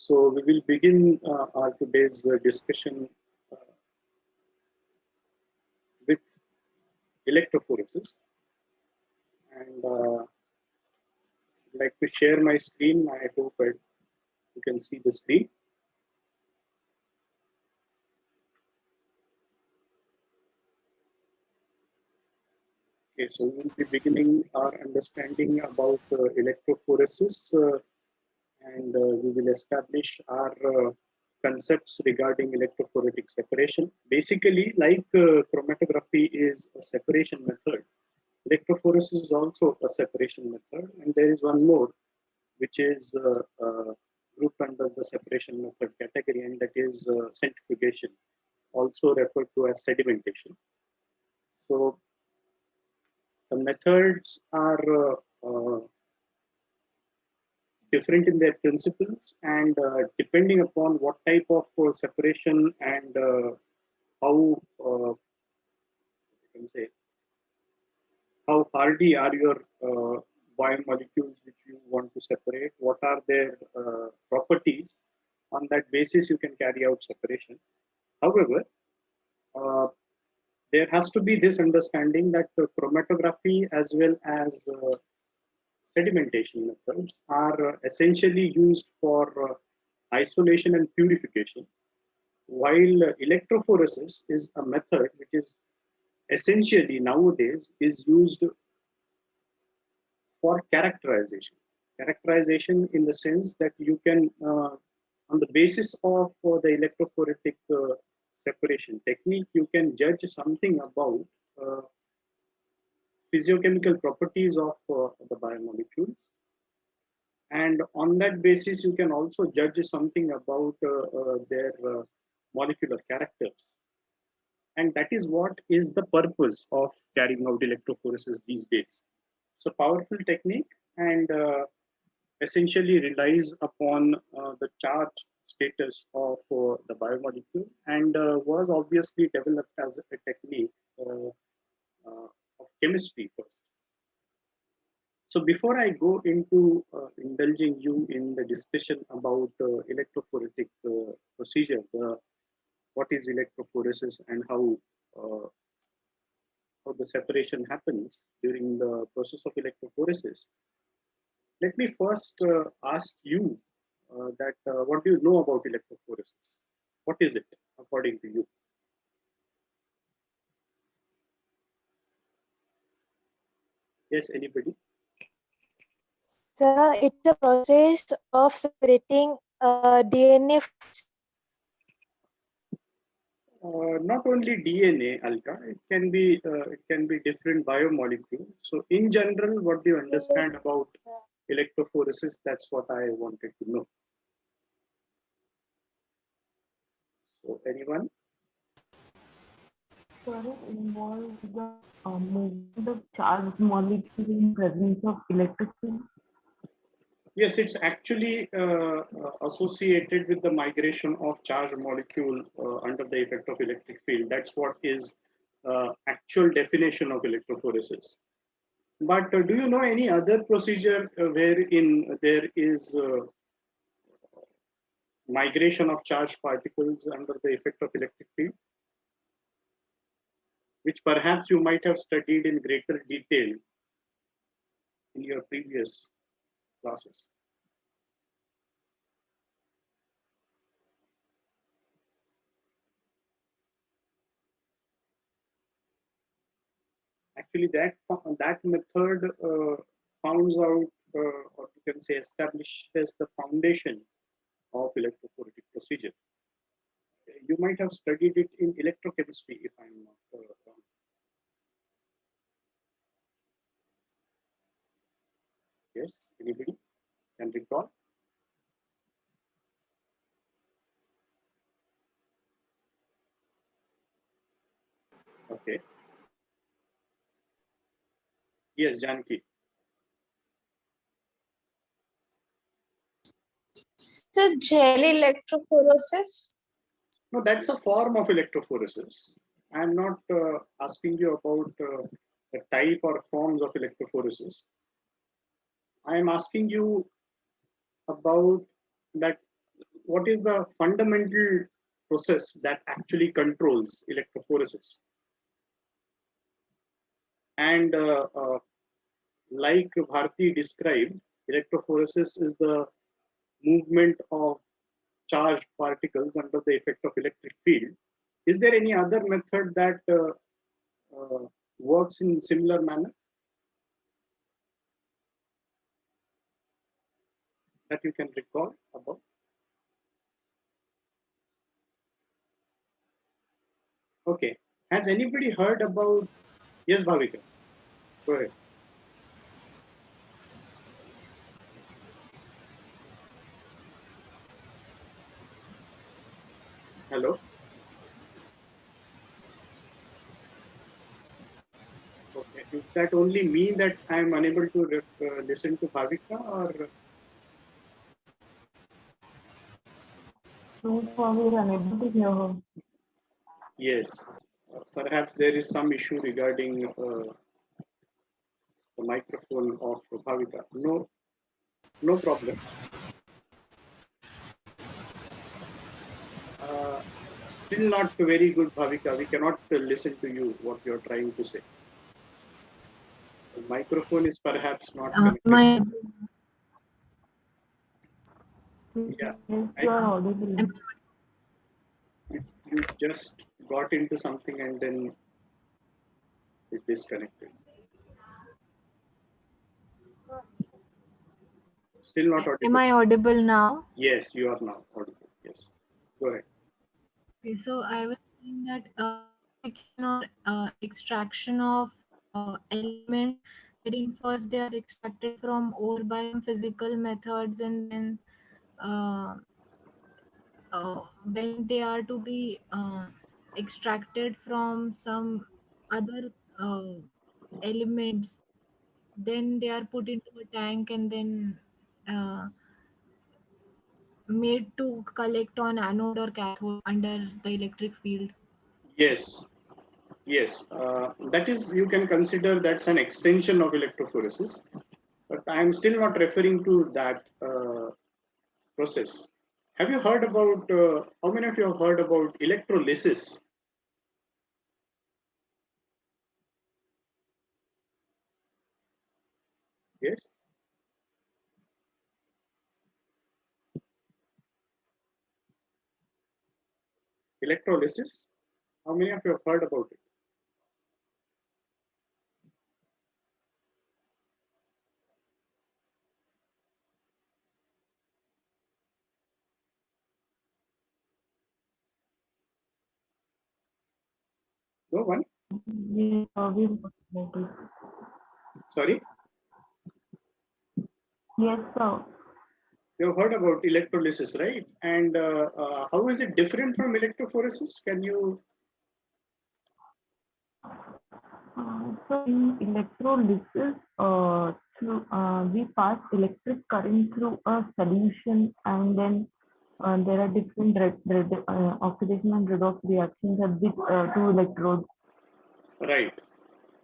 So we will begin our today's discussion with electrophoresis, and I'd like to share my screen. I hope you can see the screen. Okay, so we will be beginning our understanding about electrophoresis, and we will establish our concepts regarding electrophoretic separation. Basically, like chromatography is a separation method, electrophoresis is also a separation method, and there is one more, which is grouped under the separation method category, and that is centrifugation, also referred to as sedimentation. So the methods are different in their principles, and depending upon what type of separation and how you can say how hardy are your biomolecules which you want to separate, what are their properties. On that basis, you can carry out separation. However, there has to be this understanding that chromatography as well as sedimentation methods are essentially used for isolation and purification, while electrophoresis is a method which is essentially nowadays is used for characterization. Characterization in the sense that you can, on the basis of the electrophoretic separation technique, you can judge something about physiochemical properties of the biomolecules. And on that basis, you can also judge something about their molecular characters. And that is what is the purpose of carrying out electrophoresis these days. It's a powerful technique, and essentially relies upon the charge status of the biomolecule, and was obviously developed as a technique of chemistry first. So before I go into indulging you in the discussion about electrophoretic procedure, what is electrophoresis and how the separation happens during the process of electrophoresis, let me first ask you that what do you know about electrophoresis? What is it according to you? Yes, anybody? So it's a process of separating DNA. Not only DNA, Alka. It can be different biomolecules. So in general, what do you understand about electrophoresis? That's what I wanted to know. So anyone? So it involves the movement of charged molecules in presence of electric field. Yes, it's actually associated with the migration of charged molecule under the effect of electric field. That's what is actual definition of electrophoresis. But do you know any other procedure wherein there is migration of charged particles under the effect of electric field, which perhaps you might have studied in greater detail in your previous classes? Actually, that method founds out, or you can say establishes the foundation of electrophoretic procedure. You might have studied it in electrochemistry, if I'm not wrong. Yes, anybody can recall? Okay. Yes, Janki. So gel electrophoresis? No, that's a form of electrophoresis. I'm not asking you about the type or forms of electrophoresis. I am asking you about that what is the fundamental process that actually controls electrophoresis? And like Bharti described, electrophoresis is the movement of charged particles under the effect of electric field. Is there any other method that works in similar manner that you can recall about? Okay. Has anybody heard about? Yes, Bhavika. Go ahead. Hello. Okay. Is that only me that I am unable to listen to Bhavika, or? So far, we're unable to hear her. Yes. Perhaps there is some issue regarding the microphone of Bhavika. No, no problem. Still not very good, Bhavika. We cannot listen to you, what you're trying to say. The microphone is perhaps not connected. Yeah, Yes, you are audible. you just got into something and then it disconnected. Still not audible. Am I audible now? Yes, you are now audible. Yes. Go ahead. Okay, so I was saying that or extraction of elements, wherein first they are extracted from ore by some physical methods, and then uh, when they are to be extracted from some other elements, then they are put into a tank and then uh, made to collect on anode or cathode under the electric field. Yes, yes. That is, you can consider that's an extension of electrophoresis, but I'm still not referring to that process. Have you heard about, how many of you have heard about electrolysis? Yes. Electrolysis. How many of you have heard about it? No one? Yes, we've got it. Sorry? Yes, sir. You've heard about electrolysis, right? And how is it different from electrophoresis? Can you? So in electrolysis, we pass electric current through a solution, and then there are different oxidation and redox reactions at the two electrodes. Right.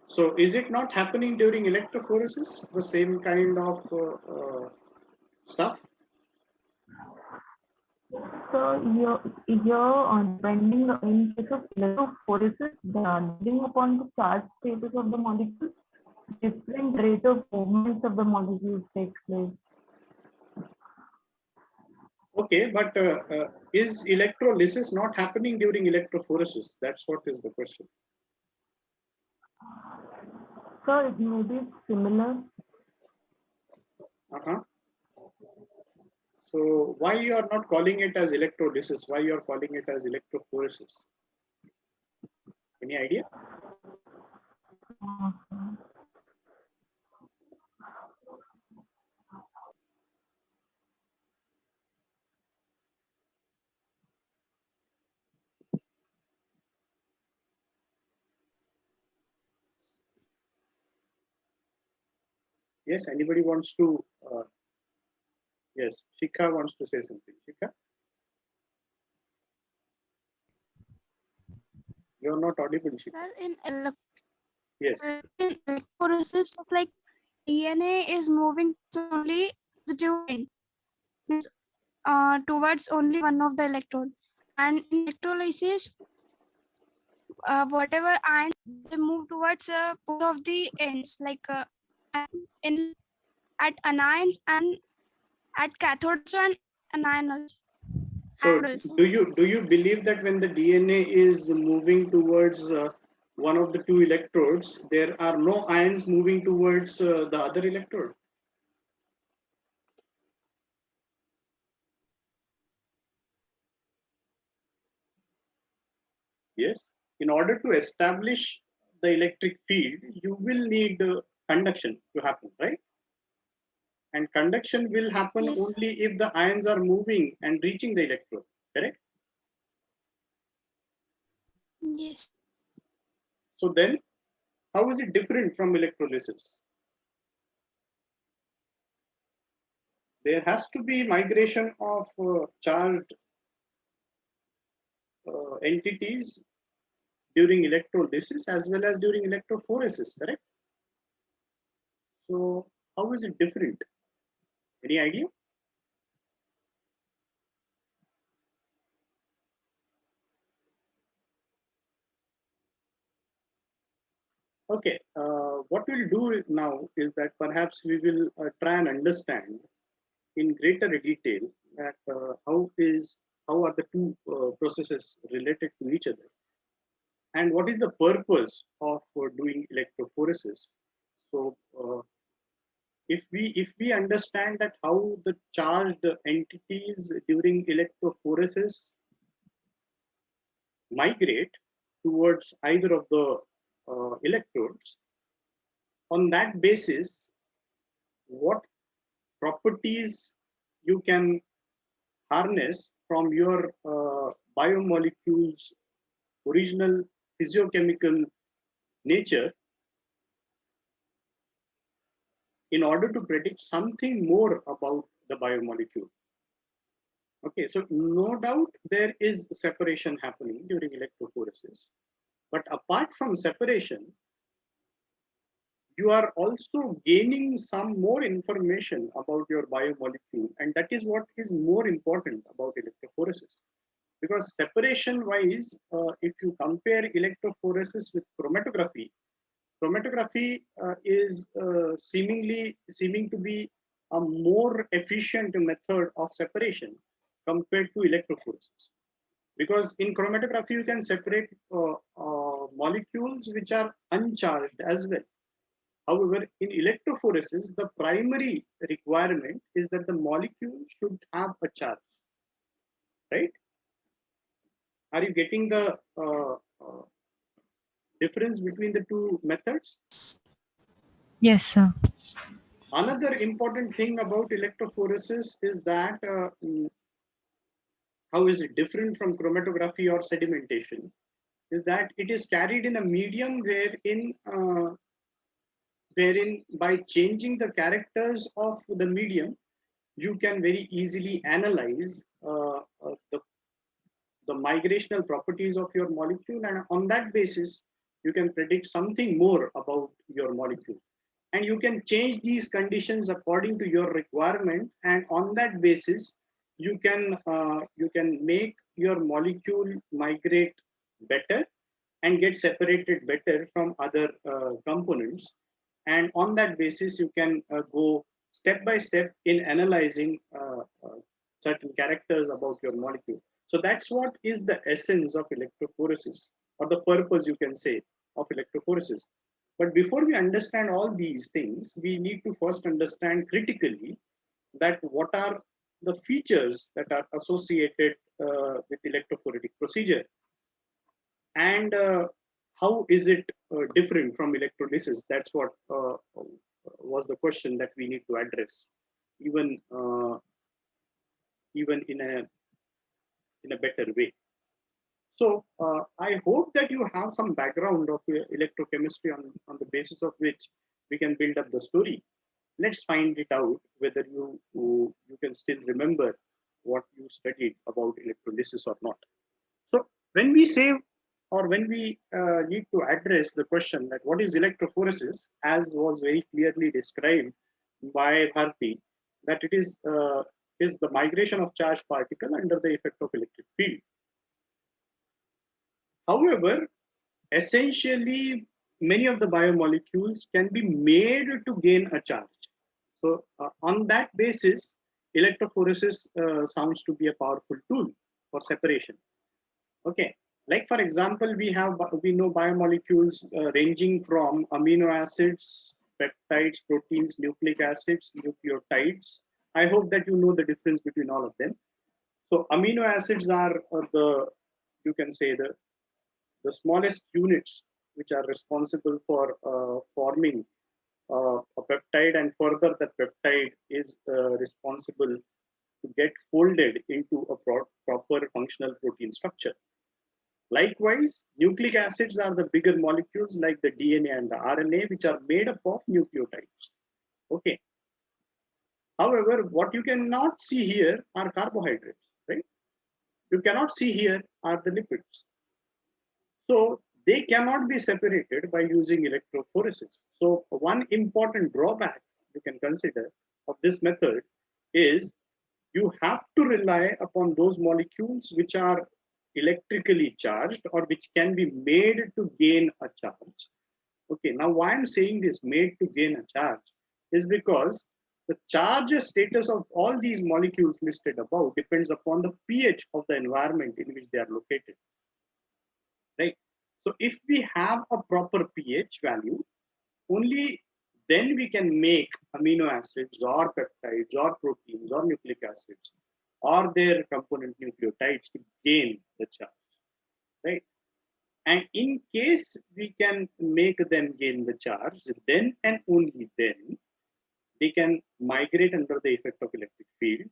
So is it not happening during electrophoresis? The same kind of stuff? So here, depending in case of electrophoresis, depending upon the charge status of the molecule, different rate of movements of the molecules takes place. Okay, but is electrolysis not happening during electrophoresis? That's what is the question. So it may be similar. So why you are not calling it as electrolysis? Why you are calling it as electrophoresis? Any idea? Yes, anybody wants to? Yes, Shikha wants to say something. Shikha, you are not audible. Shikha. Sir, Yes. in electrophoresis, of like DNA is moving only positive end. Means towards only one of the electrode. And in electrolysis, whatever ions they move towards both of the ends, like in at anions and at cathode also and anion also. So Anode also. do you believe that when the DNA is moving towards one of the two electrodes, there are no ions moving towards the other electrode? Yes. In order to establish the electric field, you will need conduction to happen, right? And conduction will happen Yes. only if the ions are moving and reaching the electrode, correct? Yes. So then, how is it different from electrolysis? There has to be migration of charged entities during electrolysis as well as during electrophoresis, correct? So how is it different? Any idea? Okay, what we'll do now is that perhaps we will try and understand in greater detail that how are the two processes related to each other, and what is the purpose of doing electrophoresis. So if we understand that how the charged entities during electrophoresis migrate towards either of the electrodes, on that basis, what properties you can harness from your biomolecules original physiochemical nature in order to predict something more about the biomolecule. Okay, so no doubt there is separation happening during electrophoresis, but apart from separation, you are also gaining some more information about your biomolecule, and that is what is more important about electrophoresis. Because separation wise, if you compare electrophoresis with chromatography, chromatography is seeming to be a more efficient method of separation compared to electrophoresis. Because in chromatography, you can separate molecules which are uncharged as well. However, in electrophoresis, the primary requirement is that the molecule should have a charge, right? Are you getting the difference between the two methods? Yes, sir. Another important thing about electrophoresis is that how is it different from chromatography or sedimentation? Is that it is carried in a medium wherein by changing the characters of the medium, you can very easily analyze the migrational properties of your molecule, and on that basis, you can predict something more about your molecule. And you can change these conditions according to your requirement, and on that basis, you can make your molecule migrate better and get separated better from other components. And on that basis, you can go step by step in analyzing certain characters about your molecule. So that's what is the essence of electrophoresis, or the purpose, you can say, of electrophoresis. But before we understand all these things, we need to first understand critically that what are the features that are associated with electrophoretic procedure, and how is it different from electrolysis. That's what was the question that we need to address, even even in a better way. So I hope that you have some background of electrochemistry on the basis of which we can build up the story. Let's find it out whether you can still remember what you studied about electrolysis or not. So when we say, or when we need to address the question that what is electrophoresis, as was very clearly described by Bharti, that is the migration of charged particle under the effect of electric field. However, essentially, many of the biomolecules can be made to gain a charge. So on that basis, electrophoresis sounds to be a powerful tool for separation. Okay, like for example, we know biomolecules ranging from amino acids, peptides, proteins, nucleic acids, nucleotides. I hope that you know the difference between all of them. So amino acids are you can say the smallest units which are responsible for forming a peptide, and further that peptide is responsible to get folded into a proper functional protein structure. Likewise, nucleic acids are the bigger molecules like the DNA and the RNA, which are made up of nucleotides. Okay. However, what you cannot see here are carbohydrates, right? You cannot see here are the lipids. So they cannot be separated by using electrophoresis. So one important drawback you can consider of this method is you have to rely upon those molecules which are electrically charged or which can be made to gain a charge. Okay, now why I'm saying this made to gain a charge is because the charge status of all these molecules listed above depends upon the pH of the environment in which they are located. Right? So if we have a proper pH value, only then we can make amino acids or peptides or proteins or nucleic acids or their component nucleotides to gain the charge, right? And in case we can make them gain the charge, then and only then they can migrate under the effect of electric field.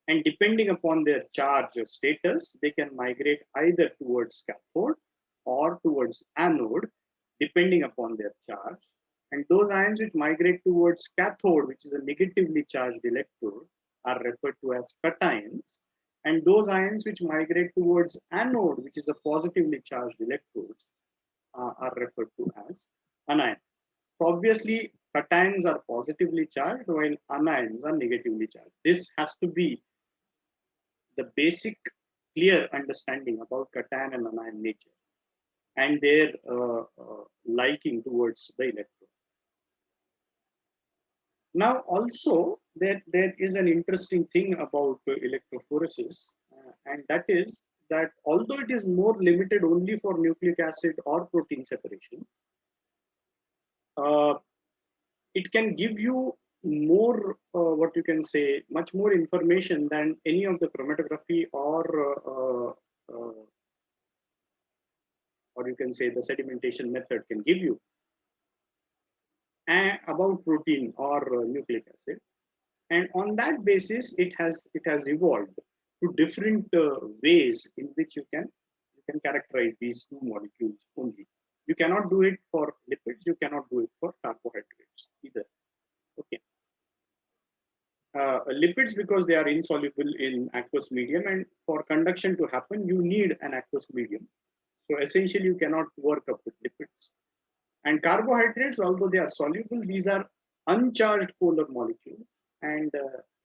And depending upon their charge status, they can migrate either towards cathode or towards anode, depending upon their charge. And those ions which migrate towards cathode, which is a negatively charged electrode, are referred to as cations. And those ions which migrate towards anode, which is a positively charged electrode, are referred to as anions. So obviously, cations are positively charged while anions are negatively charged. This has to be the basic clear understanding about cation and anion nature and their liking towards the electron. Now also there is an interesting thing about electrophoresis, and that is that although it is more limited only for nucleic acid or protein separation, it can give you more, what you can say, much more information than any of the chromatography or you can say the sedimentation method can give you about protein or nucleic acid. And on that basis, it has evolved to different ways in which you can characterize these two molecules only. You cannot do it for lipids, you cannot do it for carbohydrates either. Okay. Lipids, because they are insoluble in aqueous medium, and for conduction to happen, you need an aqueous medium. So essentially, you cannot work up with lipids. And carbohydrates, although they are soluble, these are uncharged polar molecules and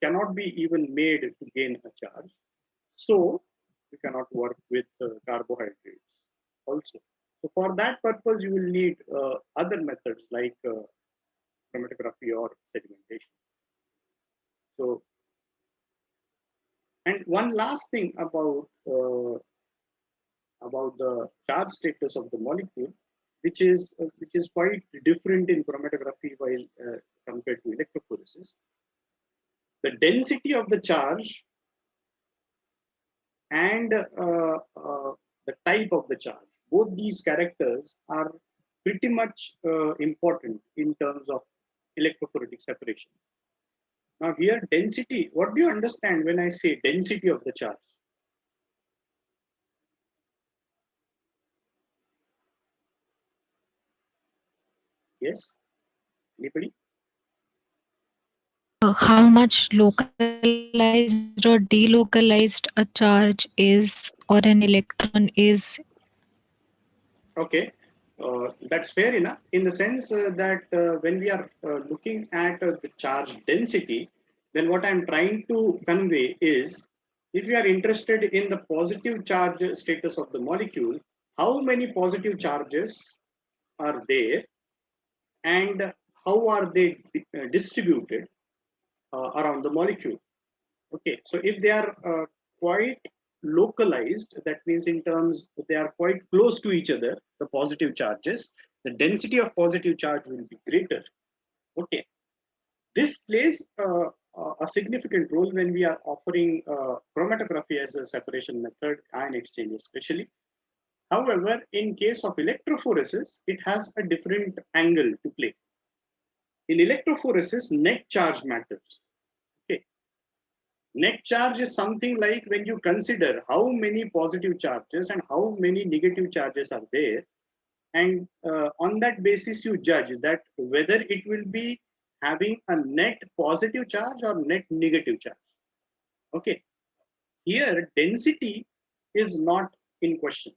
cannot be even made to gain a charge. So you cannot work with carbohydrates also. So for that purpose, you will need other methods like chromatography or sedimentation. So, and one last thing about the charge status of the molecule, which is quite different in chromatography while compared to electrophoresis. The density of the charge and the type of the charge, both these characters are pretty much important in terms of electrophoretic separation. Now here, density, what do you understand when I say density of the charge? Yes, anybody? How much localized or delocalized a charge is or an electron is. Okay, that's fair enough in the sense that when we are looking at the charge density, then what I'm trying to convey is, if you are interested in the positive charge status of the molecule, how many positive charges are there and how are they distributed around the molecule. Okay, so if they are quite localized, that means in terms they are quite close to each other, the positive charges, the density of positive charge will be greater. Okay, this plays a significant role when we are offering chromatography as a separation method, ion exchange especially. However, in case of electrophoresis, it has a different angle to play. In electrophoresis, net charge matters. Okay, net charge is something like when you consider how many positive charges and how many negative charges are there, and on that basis you judge that whether it will be having a net positive charge or net negative charge. Okay, here density is not in question.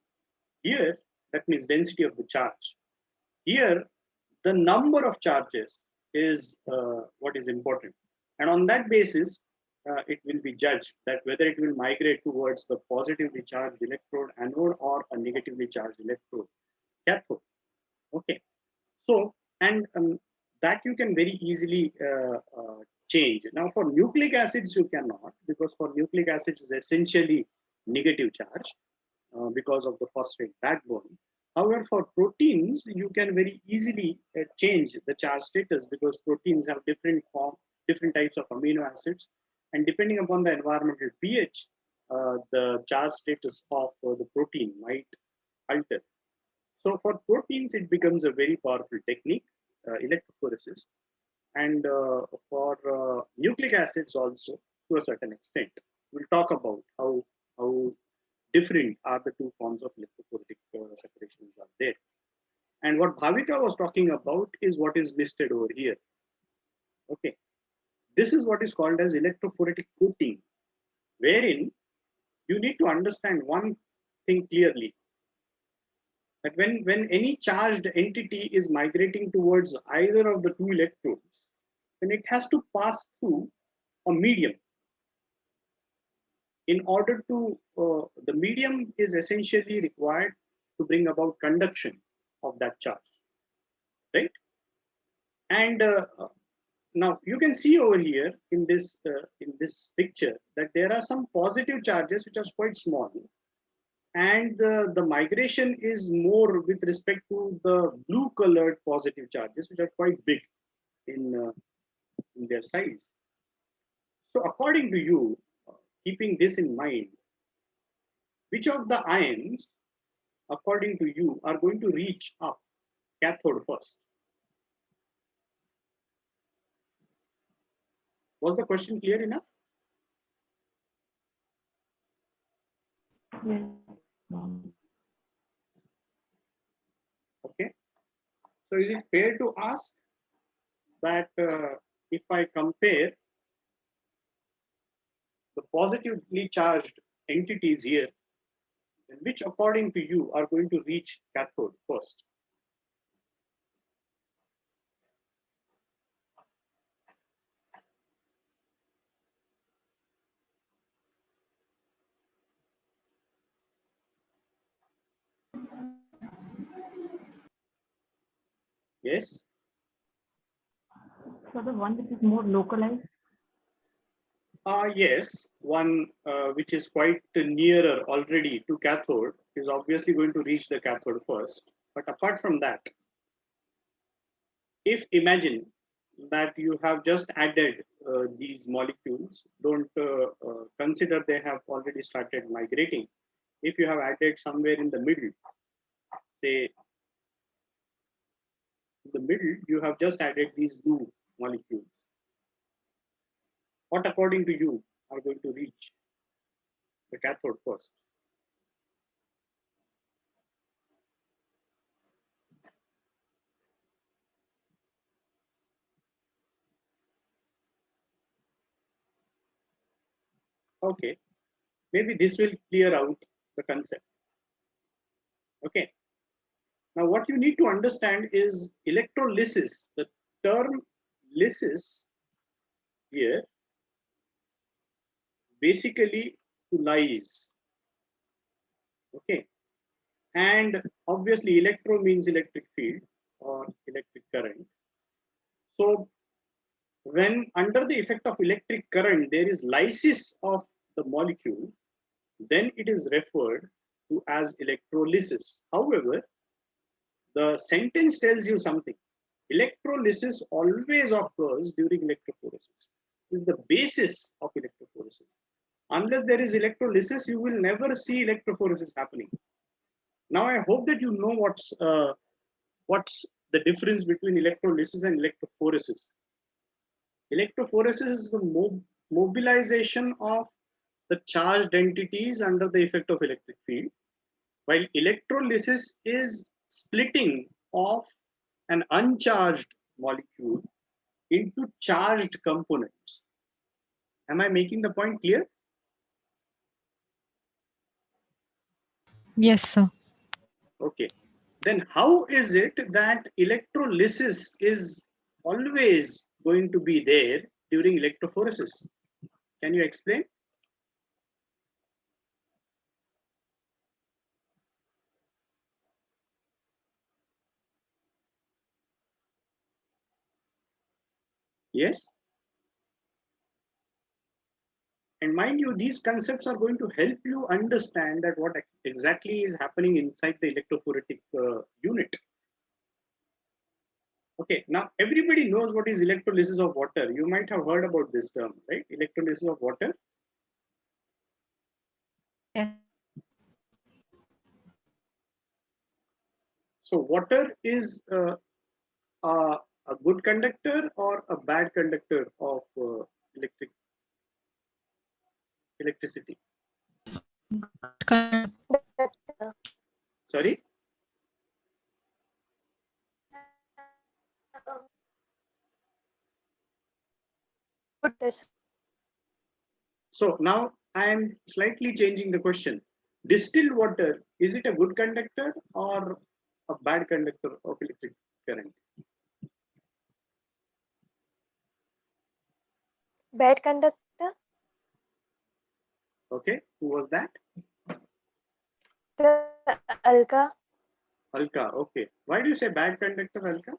Here, that means density of the charge. Here, the number of charges is what is important. And on that basis, it will be judged that whether it will migrate towards the positively charged electrode anode or a negatively charged electrode cathode. Okay, so, and that you can very easily change. Now, for nucleic acids, you cannot, because for nucleic acids is essentially negative charge because of the phosphate backbone. However, for proteins, you can very easily change the charge status because proteins have different types of amino acids, and depending upon the environmental pH, the charge status of the protein might alter. So for proteins, it becomes a very powerful technique, electrophoresis, and for nucleic acids also to a certain extent. We'll talk about how different are the two forms of electrophoretic separations are there. And what Bhavika was talking about is what is listed over here. Okay, this is what is called as electrophoretic coating, wherein you need to understand one thing clearly, that when any charged entity is migrating towards either of the two electrodes, then it has to pass through a medium. In order to, the medium is essentially required to bring about conduction of that charge, right? And now you can see over here in this picture that there are some positive charges which are quite small, and the migration is more with respect to the blue colored positive charges, which are quite big in their size. So according to you, keeping this in mind, which of the ions, according to you, are going to reach up cathode first? Was the question clear enough? Yes. Okay. So is it fair to ask that if I compare the positively charged entities here, then which according to you are going to reach cathode first? Yes. So the one which is more localized. Yes, one which is quite nearer already to cathode is obviously going to reach the cathode first. But apart from that, if imagine that you have just added these molecules, don't consider they have already started migrating. If you have added somewhere in the middle, say in the middle, you have just added these blue molecules. What according to you are going to reach the cathode first? Okay, maybe this will clear out the concept. Okay, now what you need to understand is electrolysis. The term lysis here basically to lyse. Okay, and obviously electro means electric field or electric current. So when under the effect of electric current there is lysis of the molecule, then it is referred to as electrolysis. However, the sentence tells you something. Electrolysis always occurs during electrophoresis. This is the basis of electrophoresis. Unless there is electrolysis, you will never see electrophoresis happening. Now, I hope that you know what's the difference between electrolysis and electrophoresis. Electrophoresis is the mobilization of the charged entities under the effect of electric field, while electrolysis is splitting of an uncharged molecule into charged components. Am I making the point clear? Yes, sir. Okay. Then how is it that electrolysis is always going to be there during electrophoresis? Can you explain? Yes. And mind you, these concepts are going to help you understand that what exactly is happening inside the electrophoretic unit. Okay, now everybody knows what is electrolysis of water. You might have heard about this term, right? Electrolysis of water. Yes. So water is a good conductor or a bad conductor of electricity. Sorry. So now I am slightly changing the question. Distilled water, is it a good conductor or a bad conductor of electric current? Bad conductor. Okay, who was that? Sir, Alka. Alka. Okay. Why do you say bad conductor, Alka?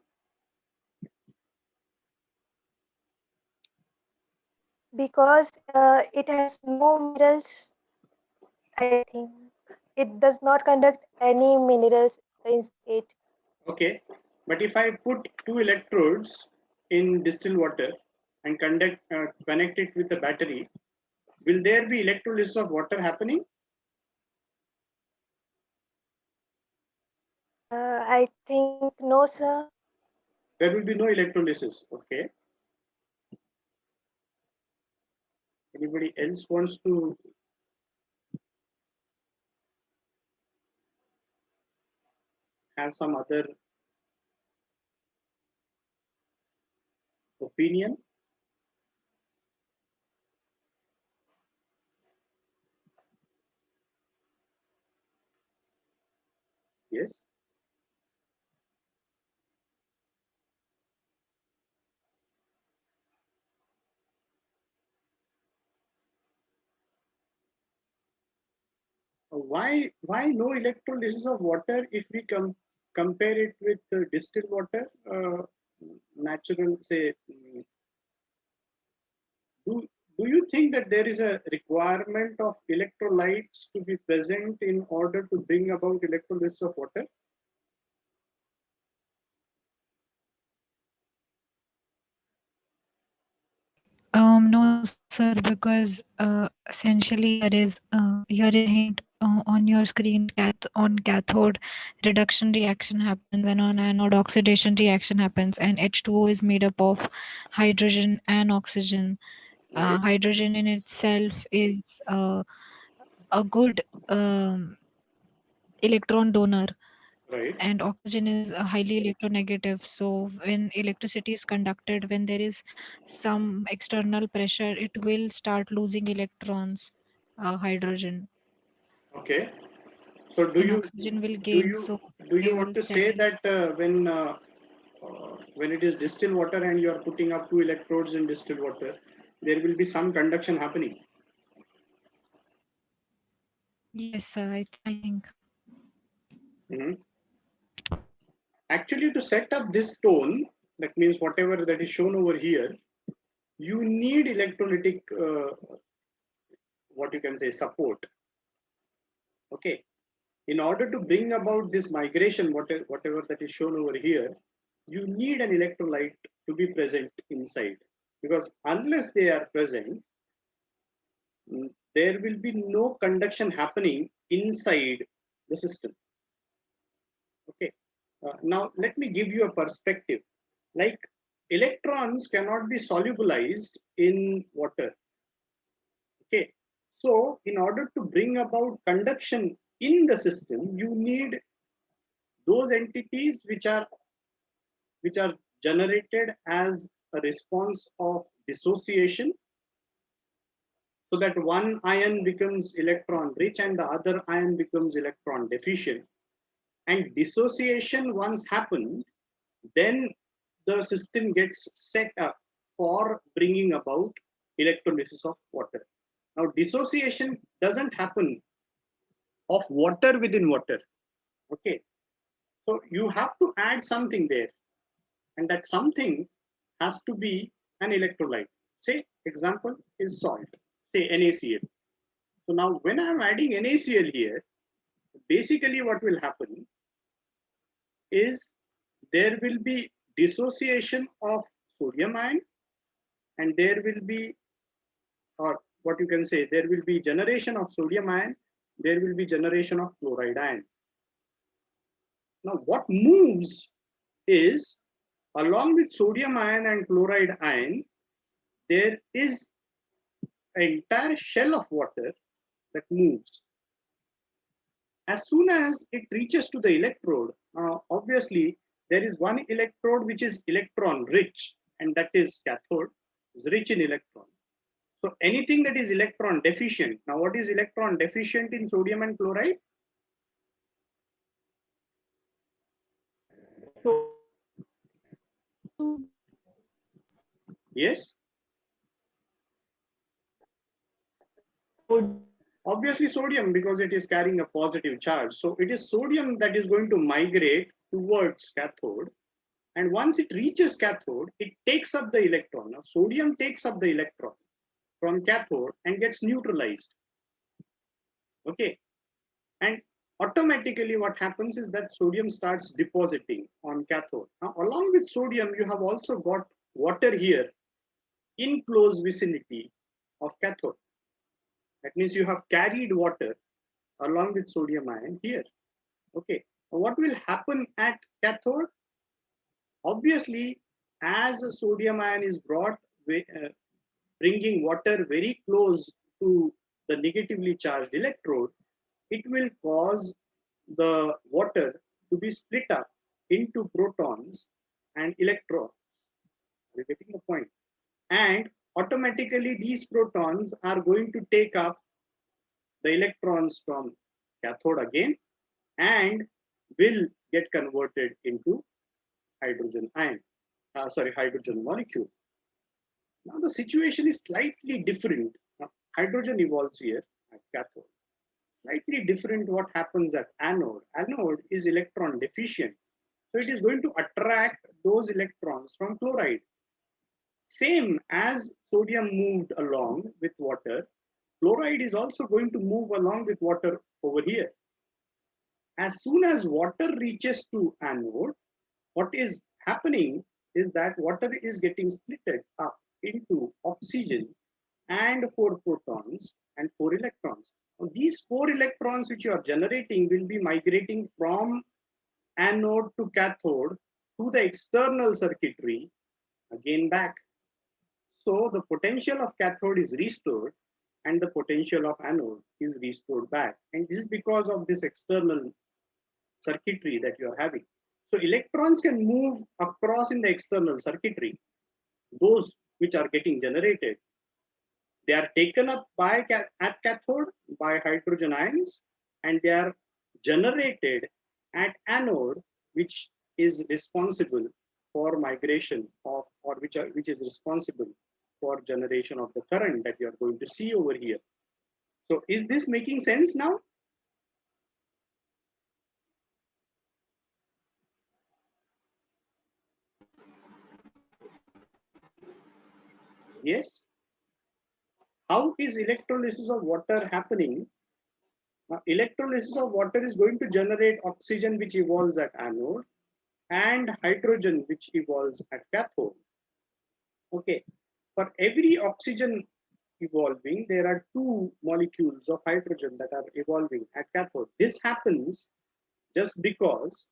Because it has no minerals. I think it does not conduct any minerals in it. Okay. But if I put two electrodes in distilled water and connect it with a battery, will there be electrolysis of water happening? I think no, sir. There will be no electrolysis. Okay. Anybody else wants to have some other opinion? Yes. Why no electrolysis of water if we compare it with distilled water, natural, say, do, do you think that there is a requirement of electrolytes to be present in order to bring about electrolysis of water? No, sir, because essentially here is a hint on your screen. On cathode, reduction reaction happens, and on anode, oxidation reaction happens, and H2O is made up of hydrogen and oxygen. Right. Hydrogen in itself is a good electron donor, Right. and oxygen is highly electronegative. So when electricity is conducted, when there is some external pressure, it will start losing electrons, hydrogen, Okay. So do and you oxygen will do gain. you So do you they want will to say settle. that when it is distilled water and you are putting up two electrodes in distilled water, there will be some conduction happening? Yes, sir. I think. Mhm. Actually, to set up this tone, that means whatever that is shown over here, you need electrolytic, what you can say, support. Okay. In order to bring about this migration, whatever that is shown over here, you need an electrolyte to be present inside. Because unless they are present, there will be no conduction happening inside the system. Okay. Now, let me give you a perspective. Like electrons cannot be solubilized in water. Okay. So, in order to bring about conduction in the system, you need those entities which are generated as a response of dissociation, so that one ion becomes electron rich and the other ion becomes electron deficient. And dissociation once happened, then the system gets set up for bringing about electrolysis of water. Now, dissociation doesn't happen of water within water. Okay, so you have to add something there, and that something has to be an electrolyte. Say, example is salt, say NaCl. So now, when I'm adding NaCl here, basically what will happen is there will be dissociation of sodium ion, and there will be, or what you can say, there will be generation of sodium ion, there will be generation of chloride ion. Now, what moves is, along with sodium ion and chloride ion, there is an entire shell of water that moves. As soon as it reaches to the electrode, obviously there is one electrode which is electron rich, and that is cathode, is rich in electron. So anything that is electron deficient. Now, what is electron deficient in sodium and chloride? Yes. Obviously sodium, because it is carrying a positive charge. So it is sodium that is going to migrate towards cathode. And once it reaches cathode, it takes up the electron. Now, sodium takes up the electron from cathode and gets neutralized. Okay. And automatically what happens is that sodium starts depositing on cathode. Now, along with sodium, you have also got water here in close vicinity of cathode. That means you have carried water along with sodium ion here. Okay. Now, what will happen at cathode? Obviously, as a sodium ion is brought, bringing water very close to the negatively charged electrode, it will cause the water to be split up into protons and electrons. You're getting the point? And automatically, these protons are going to take up the electrons from cathode again and will get converted into hydrogen ion, hydrogen molecule. Now the situation is slightly different. Now, hydrogen evolves here at cathode. Slightly different what happens at anode. Anode is electron deficient. So it is going to attract those electrons from chloride. Same as sodium moved along with water, chloride is also going to move along with water over here. As soon as water reaches to anode, what is happening is that water is getting split up into oxygen and 4 protons and 4 electrons. Now, these 4 electrons which you are generating will be migrating from anode to cathode to the external circuitry, again back. So the potential of cathode is restored and the potential of anode is restored back. And this is because of this external circuitry that you are having. So electrons can move across in the external circuitry, those which are getting generated. They are taken up by at cathode by hydrogen ions, and they are generated at anode, which is responsible for migration of, or which is responsible for generation of the current that you are going to see over here. So is this making sense now? Yes. How is electrolysis of water happening? Electrolysis of water is going to generate oxygen, which evolves at anode, and hydrogen, which evolves at cathode. Okay. For every oxygen evolving, there are two molecules of hydrogen that are evolving at cathode. This happens just because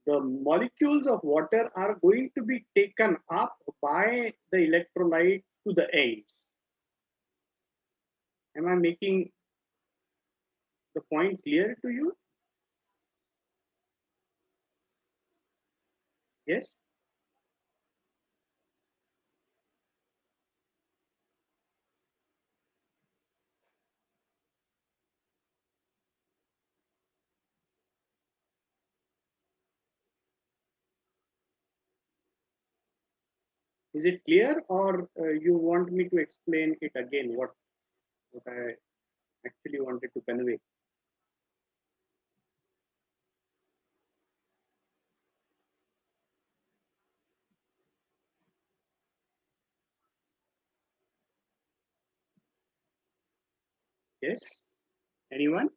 the molecules of water are going to be taken up by the electrolyte to the ends. Am I making the point clear to you? Yes? Is it clear, or you want me to explain it again, what I actually wanted to convey? Yes? Anyone?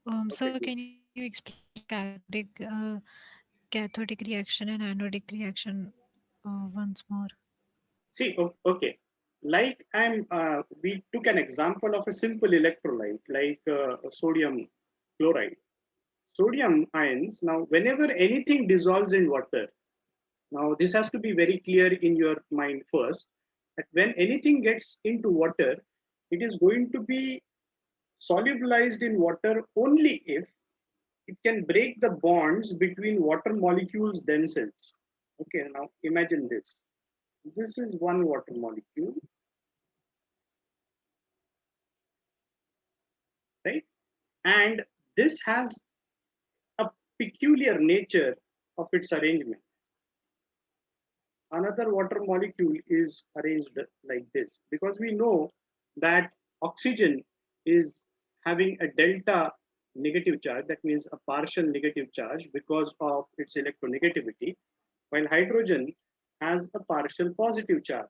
Okay, Sir, good. can you explain cathodic reaction and anodic reaction once more? See, okay. Like we took an example of a simple electrolyte, like sodium chloride. Sodium ions, now whenever anything dissolves in water, now this has to be very clear in your mind first, that when anything gets into water, it is going to be solubilized in water only if it can break the bonds between water molecules themselves. Okay, now imagine this. This is one water molecule, right? And this has a peculiar nature of its arrangement. Another water molecule is arranged like this, because we know that oxygen is having a delta negative charge, that means a partial negative charge because of its electronegativity, while hydrogen has a partial positive charge.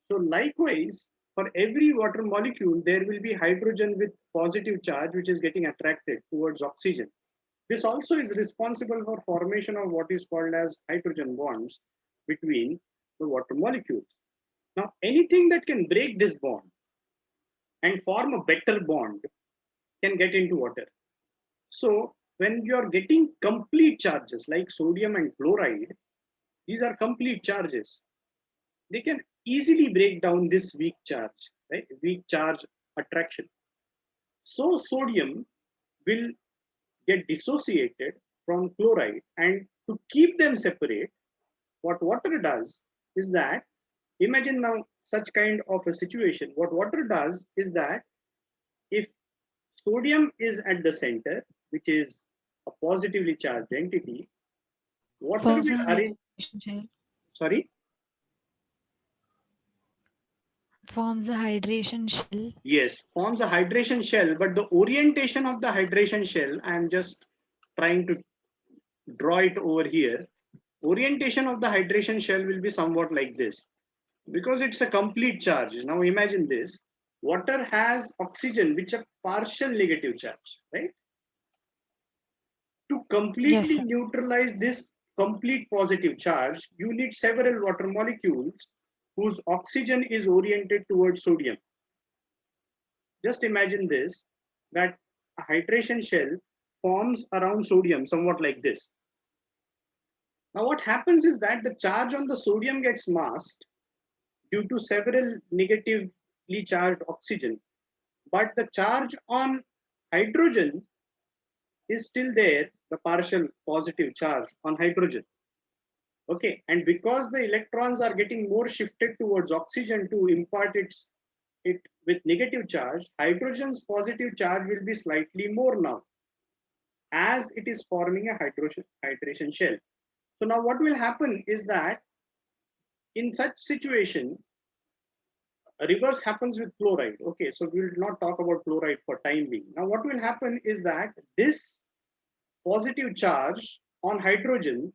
So likewise, for every water molecule, there will be hydrogen with positive charge, which is getting attracted towards oxygen. This also is responsible for formation of what is called as hydrogen bonds between the water molecules. Now, anything that can break this bond and form a better bond can get into water. So when you're getting complete charges like sodium and chloride, these are complete charges. They can easily break down this weak charge, right? Weak charge attraction. So sodium will get dissociated from chloride, and to keep them separate, what water does is that, imagine now such kind of a situation. What water does is that if sodium is at the center, which is a positively charged entity, water Forms a will arrange. hydration shell. Sorry. Forms a hydration shell. Yes, forms a hydration shell, but the orientation of the hydration shell, I am just trying to draw it over here. Orientation of the hydration shell will be somewhat like this, because it's a complete charge. Now imagine this. Water has oxygen, which a partial negative charge, right? To Yes, completely sir. neutralize this complete positive charge, you need several water molecules whose oxygen is oriented towards sodium. Just imagine this, that a hydration shell forms around sodium, somewhat like this. Now what happens is that the charge on the sodium gets masked due to several negatively charged oxygen, but the charge on hydrogen is still there, the partial positive charge on hydrogen. Okay, and because the electrons are getting more shifted towards oxygen to impart it with negative charge, hydrogen's positive charge will be slightly more now, as it is forming a hydration shell. So now what will happen is that in such situation, A reverse happens with chloride. Okay, so we will not talk about chloride for time being. Now, what will happen is that this positive charge on hydrogen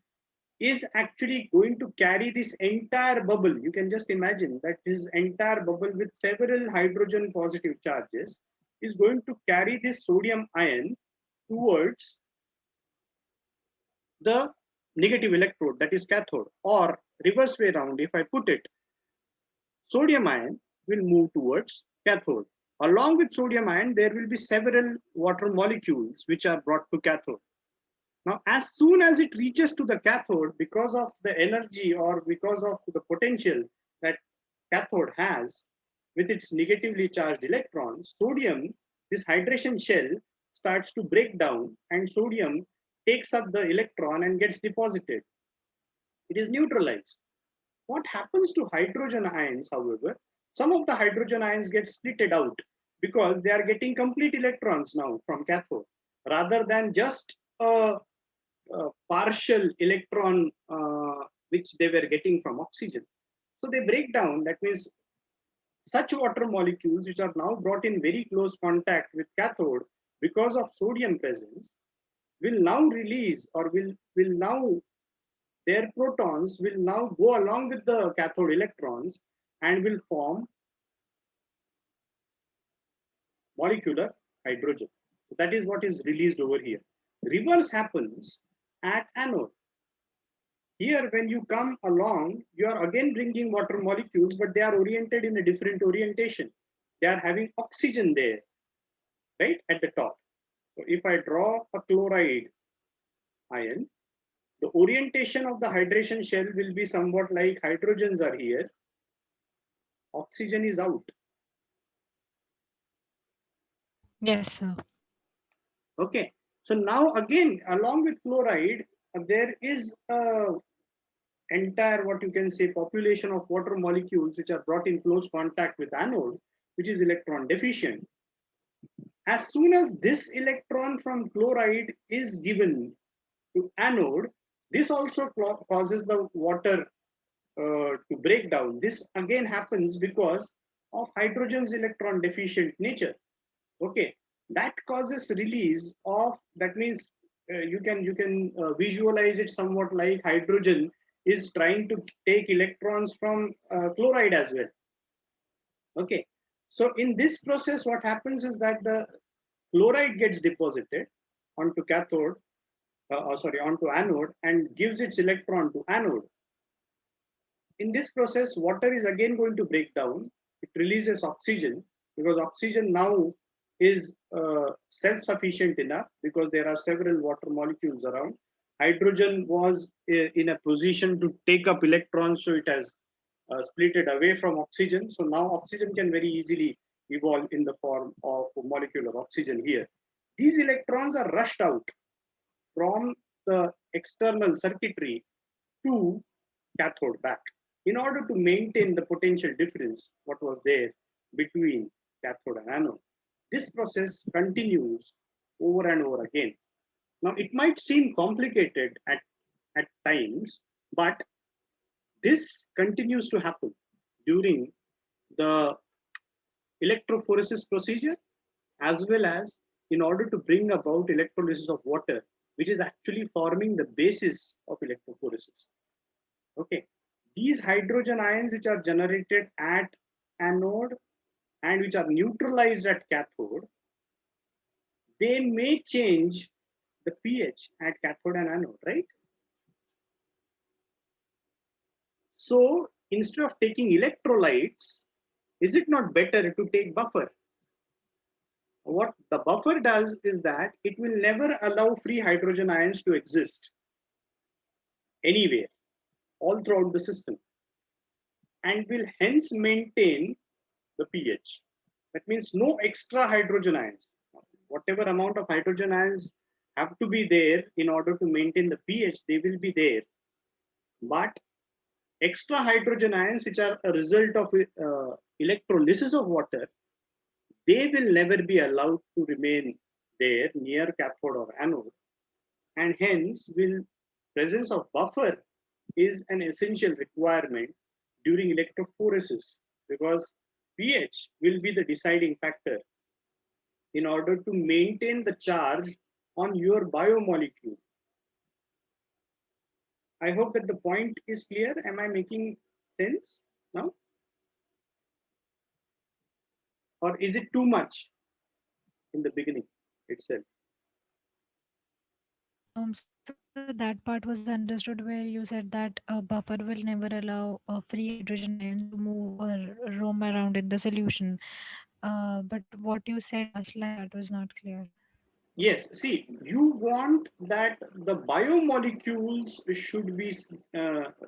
is actually going to carry this entire bubble. You can just imagine that this entire bubble with several hydrogen positive charges is going to carry this sodium ion towards the negative electrode, that is cathode, or reverse way around. If I put it, sodium ion will move towards cathode. Along with sodium ion, there will be several water molecules which are brought to cathode. Now, as soon as it reaches to the cathode, because of the energy or because of the potential that cathode has with its negatively charged electrons, sodium, this hydration shell starts to break down, and sodium takes up the electron and gets deposited. It is neutralized. What happens to hydrogen ions, however? Some of the hydrogen ions get splitted out because they are getting complete electrons now from cathode rather than just a partial electron which they were getting from oxygen. So they break down. That means such water molecules which are now brought in very close contact with cathode because of sodium presence will now release, or will now, their protons will now go along with the cathode electrons and will form molecular hydrogen. So that is what is released over here. Reverse happens at anode. Here, when you come along, you are again bringing water molecules, but they are oriented in a different orientation. They are having oxygen there, right, at the top. So if I draw a chloride ion, the orientation of the hydration shell will be somewhat like hydrogens are here, oxygen is out. Yes, sir. Okay, so now again, along with chloride, there is a entire, what you can say, population of water molecules which are brought in close contact with anode, which is electron deficient. As soon as this electron from chloride is given to anode, this also causes the water to break down. This again happens because of hydrogen's electron deficient nature. Okay, that causes release of, that means you can visualize it somewhat like hydrogen is trying to take electrons from chloride as well. Okay, so in this process, what happens is that the chloride gets deposited onto cathode, onto anode, and gives its electron to anode. In this process, water is again going to break down. It releases oxygen because oxygen now is self-sufficient enough because there are several water molecules around. Hydrogen was in a position to take up electrons, so it has splitted away from oxygen. So now oxygen can very easily evolve in the form of molecular oxygen here. These electrons are rushed out from the external circuitry to cathode back in order to maintain the potential difference what was there between cathode and anode. This process continues over and over again. Now, it might seem complicated at times, but this continues to happen during the electrophoresis procedure, as well as in order to bring about electrolysis of water, which is actually forming the basis of electrophoresis. Okay, these hydrogen ions which are generated at anode and which are neutralized at cathode, they may change the pH at cathode and anode, right? So instead of taking electrolytes, is it not better to take buffer? What the buffer does is that it will never allow free hydrogen ions to exist anywhere, all throughout the system, and will hence maintain the pH. That means no extra hydrogen ions. Whatever amount of hydrogen ions have to be there in order to maintain the pH, they will be there. But extra hydrogen ions, which are a result of electrolysis of water, they will never be allowed to remain there near cathode or anode. And hence, presence of buffer is an essential requirement during electrophoresis, because pH will be the deciding factor in order to maintain the charge on your biomolecule. I hope that the point is clear. Am I making sense now? Or is it too much in the beginning itself? So that part was understood where you said that a buffer will never allow free hydrogen ions to move or roam around in the solution. But what you said last line, that was not clear. Yes, see, you want that the biomolecules should be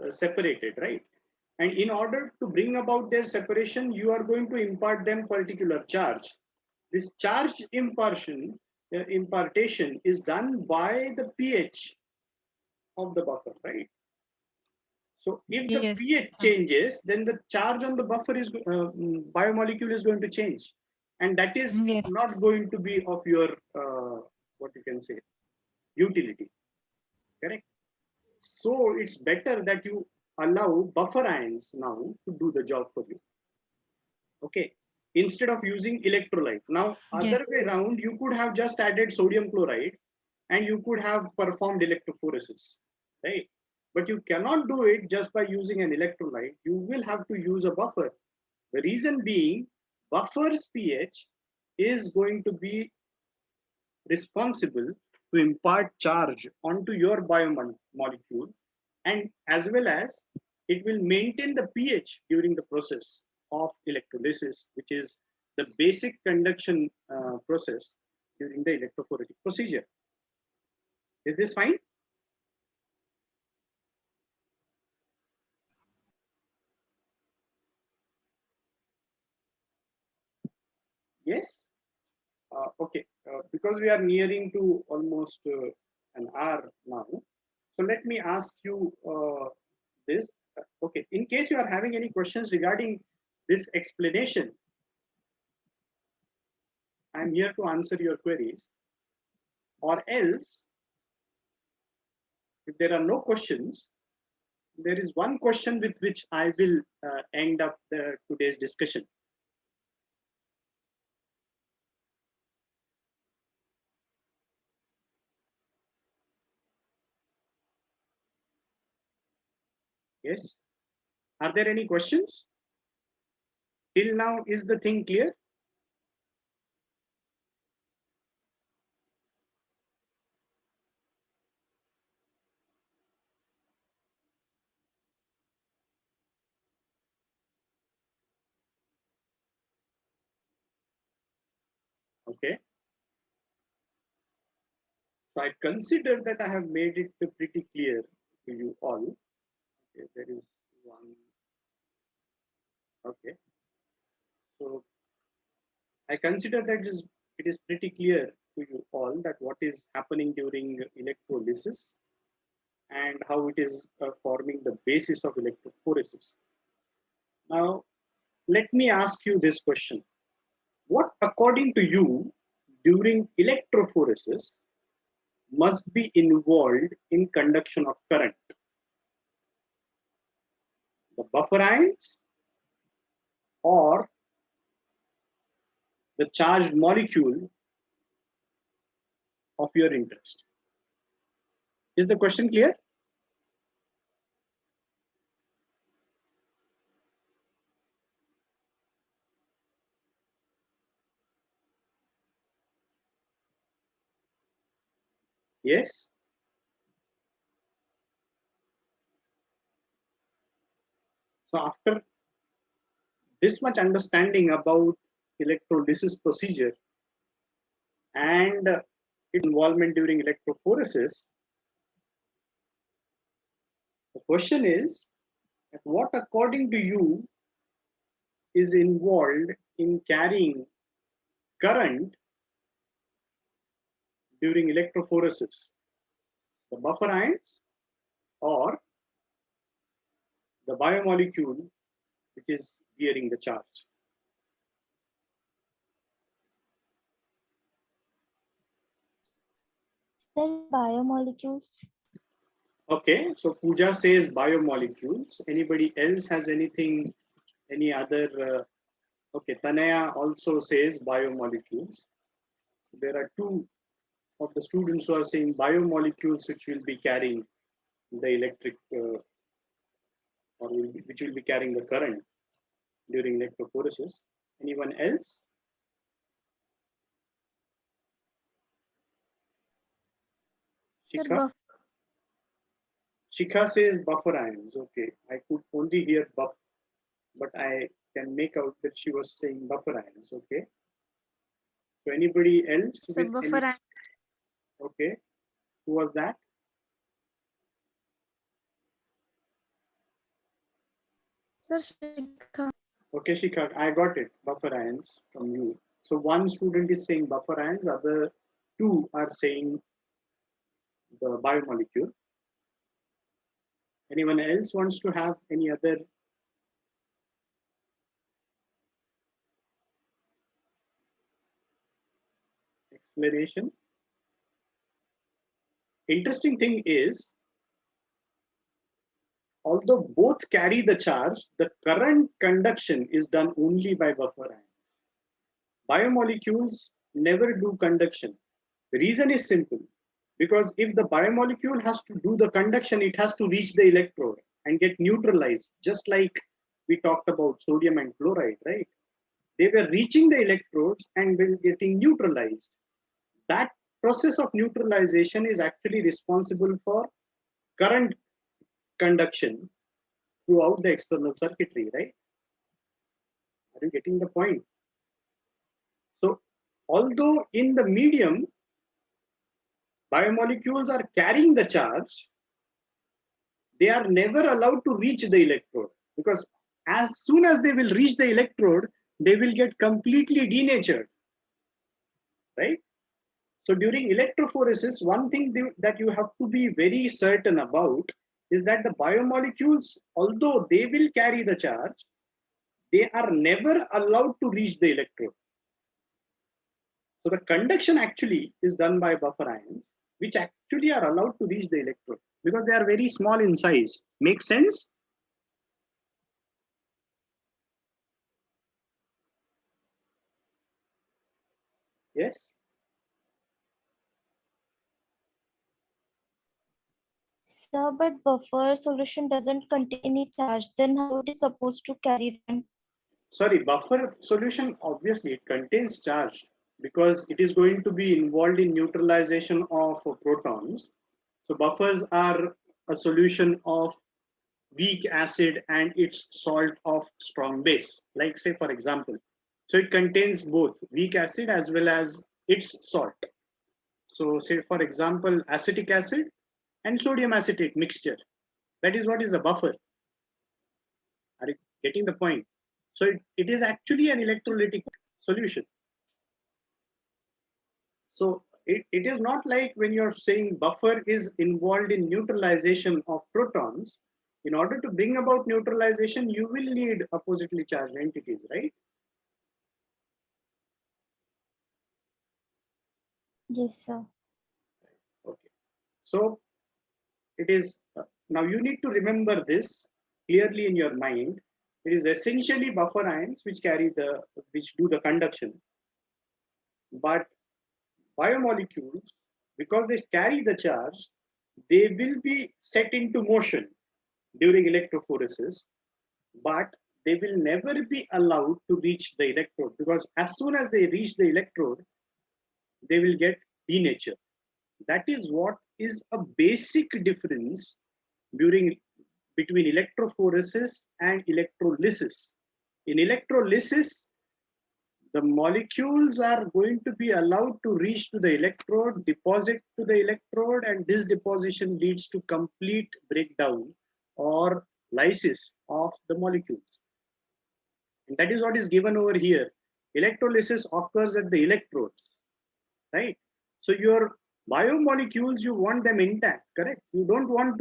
separated, right? And in order to bring about their separation, you are going to impart them particular charge. This charge impartation is done by the pH of the buffer, right? So if the Yes. pH changes, then the charge on the buffer is biomolecule is going to change, and that is Yes. not going to be of your what you can say utility. Correct. So it's better that you allow buffer ions now to do the job for you. Okay. Instead of using electrolyte. Now, other Yes. way around, you could have just added sodium chloride and you could have performed electrophoresis, right? But you cannot do it just by using an electrolyte. You will have to use a buffer. The reason being, buffer's pH is going to be responsible to impart charge onto your biomolecule, and as well as it will maintain the pH during the process of electrolysis, which is the basic conduction process during the electrophoretic procedure. Is this fine? Yes. Okay. Because we are nearing to almost an hour now, so let me ask you this. Okay. In case you are having any questions regarding this explanation, I'm here to answer your queries. Or else, if there are no questions, there is one question with which I will end up today's discussion. Yes. Are there any questions? Till now, is the thing clear? Okay. So I consider that I have made it pretty clear to you all. Okay, there is one. Okay. So I consider that it is pretty clear to you all that what is happening during electrolysis and how it is forming the basis of electrophoresis. Now, let me ask you this question. What, according to you, during electrophoresis must be involved in conduction of current? The buffer ions or the charged molecule of your interest? Is the question clear? Yes. So after this much understanding about electrolysis procedure and its involvement during electrophoresis, the question is, what according to you is involved in carrying current during electrophoresis? The buffer ions or the biomolecule which is bearing the charge? Biomolecules. Okay, so Pooja says biomolecules. Anybody else has anything, any other Okay, Tanaya also says biomolecules. There are two of the students who are saying biomolecules which will be carrying the electric which will be carrying the current during electrophoresis. Anyone else? Sir, Shikha? Shikha says buffer ions. Okay, I could only hear buff, but I can make out that she was saying buffer ions. Okay. So anybody else sir, with any? buffer. Okay, who was that? Sir, Shikha. Okay, Shikha, I got it. Buffer ions from you. So one student is saying buffer ions, other two are saying the biomolecule. Anyone else wants to have any other explanation? Interesting thing is, although both carry the charge, the current conduction is done only by buffer ions. Biomolecules never do conduction. The reason is simple, because if the biomolecule has to do the conduction, it has to reach the electrode and get neutralized, just like we talked about sodium and chloride, right? They were reaching the electrodes and were getting neutralized. That process of neutralization is actually responsible for current conduction throughout the external circuitry, right? Are you getting the point? So, although in the medium, biomolecules are carrying the charge, they are never allowed to reach the electrode, because as soon as they will reach the electrode, they will get completely denatured, right? So during electrophoresis, one thing that you have to be very certain about is that the biomolecules, although they will carry the charge, they are never allowed to reach the electrode. So the conduction actually is done by buffer ions, which actually are allowed to reach the electrode because they are very small in size. Make sense? Yes? Sir, but buffer solution doesn't contain any charge. Then how it is supposed to carry them? Sorry, buffer solution, obviously it contains charge because it is going to be involved in neutralization of protons. So buffers are a solution of weak acid and its salt of strong base, like say for example. So it contains both weak acid as well as its salt. So say for example, acetic acid and sodium acetate mixture. That is what is a buffer. Are you getting the point? So it is actually an electrolytic solution. So it is not like when you're saying buffer is involved in neutralization of protons. In order to bring about neutralization, you will need oppositely charged entities, right? Yes, sir. Okay. So it is, now you need to remember this clearly in your mind. It is essentially buffer ions which do the conduction. But biomolecules, because they carry the charge, they will be set into motion during electrophoresis, but they will never be allowed to reach the electrode because as soon as they reach the electrode, they will get denatured. That is what is a basic difference during between electrophoresis and electrolysis. In electrolysis, the molecules are going to be allowed to reach to the electrode, deposit to the electrode, and this deposition leads to complete breakdown or lysis of the molecules. And that is what is given over here. Electrolysis occurs at the electrodes, right? So your biomolecules, you want them intact, correct? You don't want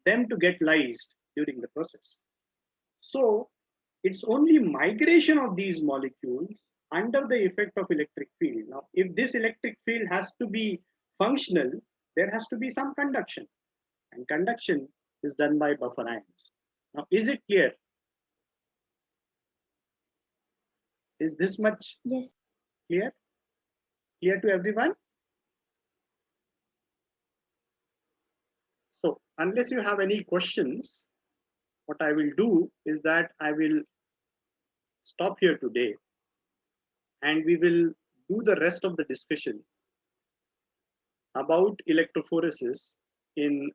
them to get lysed during the process. So it's only migration of these molecules under the effect of electric field. Now, if this electric field has to be functional, there has to be some conduction, and conduction is done by buffer ions. Now, is it clear? Is this much Yes. clear? Clear to everyone? So unless you have any questions, what I will do is that I will stop here today and we will do the rest of the discussion about electrophoresis in